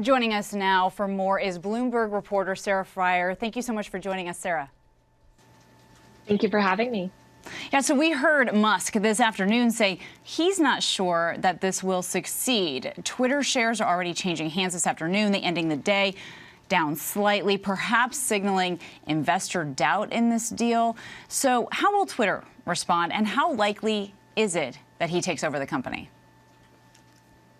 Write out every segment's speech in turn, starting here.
Joining us now for more is Bloomberg reporter Sarah Frier. Thank you so much for joining us, Sarah. Thank you for having me. Yeah, so we heard Musk this afternoon say he's not sure that this will succeed. Twitter shares are already changing hands this afternoon. They ending the day down slightly, perhaps signaling investor doubt in this deal. So how will Twitter respond, and how likely is it that he takes over the company?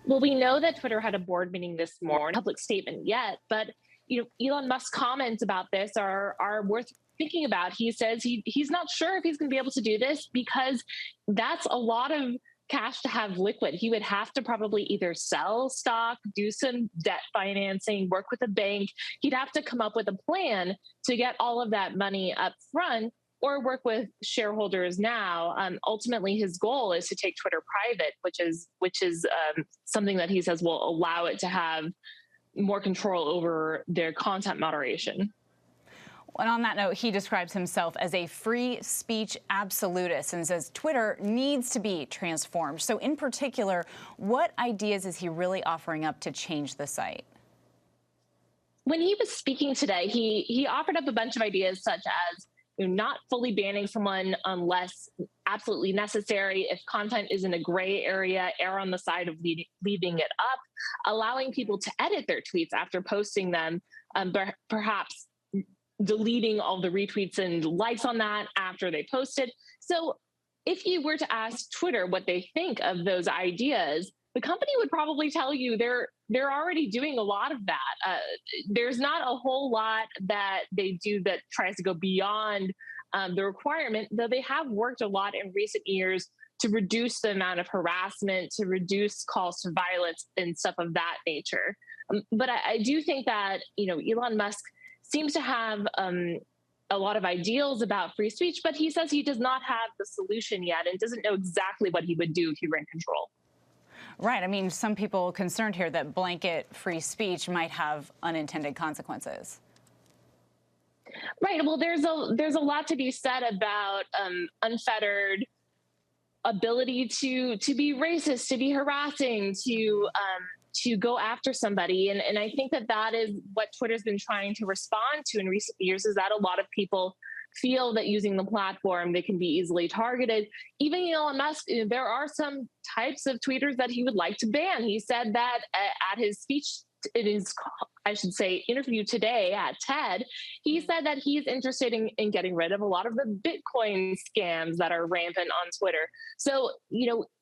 Well, we know that Twitter had a board meeting this morning, public statement yet, but Elon Musk's comments about this are worth thinking about. He says he's not sure if he's going to be able to do this because that's a lot of cash to have liquid. He would have to probably either sell stock, do some debt financing, work with a bank. He'd have to come up with a plan to get all of that money up front, or work with shareholders now. Ultimately, his goal is to take Twitter private, which is something that he says will allow it to have more control over their content moderation. And on that note, he describes himself as a free speech absolutist and says Twitter needs to be transformed. So in particular, what ideas is he really offering up to change the site? When he was speaking today, he offered up a bunch of ideas such as not fully banning someone unless absolutely necessary. If content is in a gray area, err on the side of leaving it up, allowing people to edit their tweets after posting them, perhaps deleting all the retweets and likes on that after they posted. So if you were to ask Twitter what they think of those ideas, the company would probably tell you they're already doing a lot of that. There's not a whole lot that they do that tries to go beyond the requirement, though they have worked a lot in recent years to reduce the amount of harassment, to reduce calls to violence and stuff of that nature. But I do think that Elon Musk seems to have a lot of ideals about free speech, but he says he does not have the solution yet and doesn't know exactly what he would do if he were in control. Right. I mean, some people concerned here that blanket free speech might have unintended consequences. Right. Well, there's a lot to be said about unfettered ability to be racist, to be harassing, to go after somebody. And I think that is what Twitter's been trying to respond to in recent years, is that a lot of people feel that using the platform, they can be easily targeted. Even Elon Musk, there are some types of tweeters that he would like to ban. He said that at his speech, in his, I should say, interview today at TED, he said that he's interested in getting rid of a lot of the Bitcoin scams that are rampant on Twitter. So,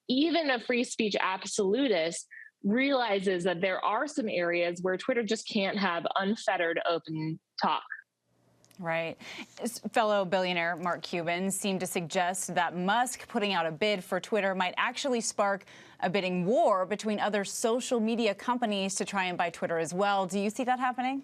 even a free speech absolutist realizes that there are some areas where Twitter just can't have unfettered open talk. Right. Fellow billionaire Mark Cuban seemed to suggest that Musk putting out a bid for Twitter might actually spark a bidding war between other social media companies to try and buy Twitter as well. Do you see that happening?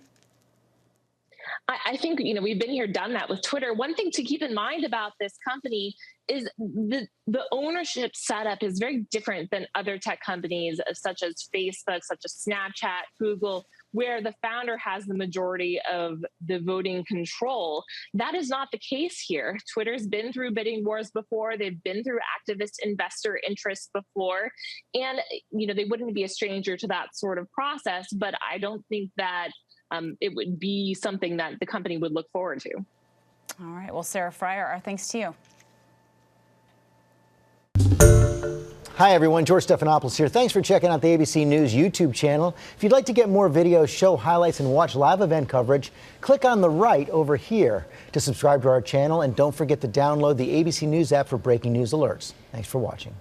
I think, we've been here, done that with Twitter. One thing to keep in mind about this company is the ownership setup is very different than other tech companies such as Facebook, such as Snapchat, Google, where the founder has the majority of the voting control. That is not the case here. Twitter's been through bidding wars before. They've been through activist investor interests before. And, they wouldn't be a stranger to that sort of process. But I don't think that it would be something that the company would look forward to. All right. Well, Sarah Frier, our thanks to you. Hi, everyone. George Stephanopoulos here. Thanks for checking out the ABC News YouTube channel. If you'd like to get more videos, show highlights, and watch live event coverage, click on the right over here to subscribe to our channel. And don't forget to download the ABC News app for breaking news alerts. Thanks for watching.